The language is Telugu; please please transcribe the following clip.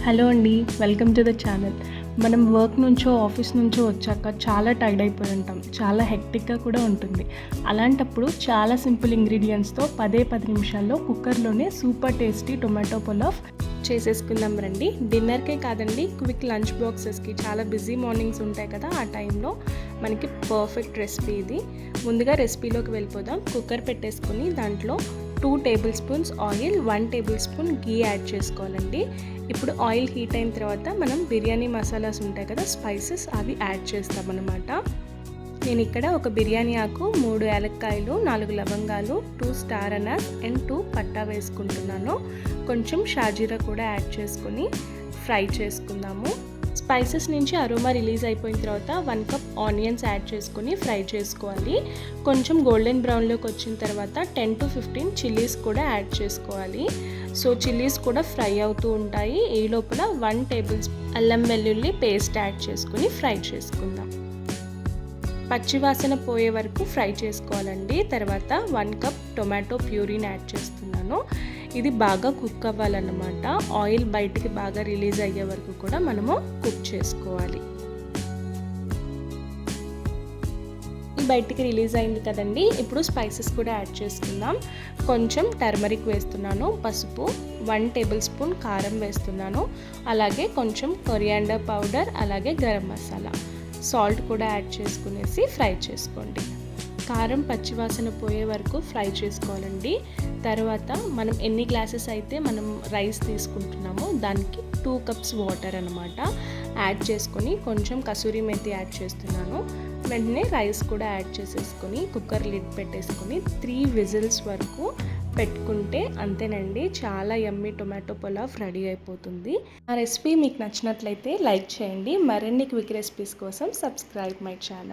హలో అండి, వెల్కమ్ టు ద ఛానల్. మనం వర్క్ నుంచో ఆఫీస్ నుంచో వచ్చాక చాలా టైర్డ్ అయిపోయి ఉంటాం. చాలా హెక్టిక్గా కూడా ఉంటుంది. అలాంటప్పుడు చాలా సింపుల్ ఇంగ్రీడియంట్స్తో 10 నిమిషాల్లో కుక్కర్లోనే సూపర్ టేస్టీ టొమాటో పులావ్ చేసేసుకుందాం రండి. డిన్నర్కే కాదండి, క్విక్ లంచ్ బాక్సెస్కి చాలా బిజీ మార్నింగ్స్ ఉంటాయి కదా, ఆ టైంలో మనకి పర్ఫెక్ట్ రెసిపీ ఇది. ముందుగా రెసిపీలోకి వెళ్ళిపోదాం. కుక్కర్ పెట్టేసుకొని దాంట్లో 2 table spoons oil, 1 table spoon ghee add చేసుకోవాలండి. ఇప్పుడు ఆయిల్ హీట్ అయిన తర్వాత మనం బిర్యానీ మసాలాస్ ఉంటాయి కదా, స్పైసెస్, అవి యాడ్ చేస్తామన్నమాట. నేను ఇక్కడ ఒక బిర్యానీ ఆకు, 3 యాలక్కాయలు, 4 లవంగాలు, 2 స్టార్ అనాస్ అండ్ 2 పట్టా వేసుకుంటున్నాను. కొంచెం షాజీరా కూడా యాడ్ చేసుకొని ఫ్రై చేసుకుందాము. స్పైసెస్ నుంచి అరోమా రిలీజ్ అయిపోయిన తర్వాత 1 కప్ ఆనియన్స్ యాడ్ చేసుకొని ఫ్రై చేసుకోవాలి. కొంచెం గోల్డెన్ బ్రౌన్లోకి వచ్చిన తర్వాత 10 to 15 చిల్లీస్ కూడా యాడ్ చేసుకోవాలి. సో చిల్లీస్ కూడా ఫ్రై అవుతూ ఉంటాయి. ఈ లోపల 1 టేబుల్ స్పూన్ అల్లం వెల్లుల్లి పేస్ట్ యాడ్ చేసుకొని ఫ్రై చేసుకుందాం. పచ్చివాసన పోయే వరకు ఫ్రై చేసుకోవాలండి. తర్వాత 1 కప్ టొమాటో ప్యూరీని యాడ్ చేస్తున్నాను. ఇది బాగా కుక్ అవ్వాలన్నమాట. ఆయిల్ బయటికి బాగా రిలీజ్ అయ్యే వరకు కూడా మనము కుక్ చేసుకోవాలి. బయటికి రిలీజ్ అయింది కదండి, ఇప్పుడు స్పైసెస్ కూడా యాడ్ చేసుకుందాం. కొంచెం టర్మరిక్ వేస్తున్నాను, పసుపు, 1 టేబుల్ స్పూన్ కారం వేస్తున్నాను, అలాగే కొంచెం కొరియాండర్ పౌడర్, అలాగే గరం మసాలా, సాల్ట్ కూడా యాడ్ చేసుకునేసి ఫ్రై చేసుకోండి. కారం పచ్చివాసన పోయే వరకు ఫ్రై చేసుకోవాలండి. తర్వాత మనం ఎన్ని గ్లాసెస్ అయితే మనం రైస్ తీసుకుంటున్నామో దానికి 2 కప్స్ వాటర్ అనమాట యాడ్ చేసుకొని కొంచెం కసూరి మెంతి యాడ్ చేస్తున్నాను. వెంటనే రైస్ కూడా యాడ్ చేసేసుకొని కుక్కర్ లిడ్ పెట్టేసుకొని 3 విజిల్స్ వరకు పెట్టుకుంటే అంతేనండి, చాలా యమ్మీ టొమాటో పులావ్ రెడీ అయిపోతుంది. ఆ రెసిపీ మీకు నచ్చినట్లయితే లైక్ చేయండి. మరిన్ని క్విక్ రెసిపీస్ కోసం సబ్స్క్రైబ్ మై ఛానల్.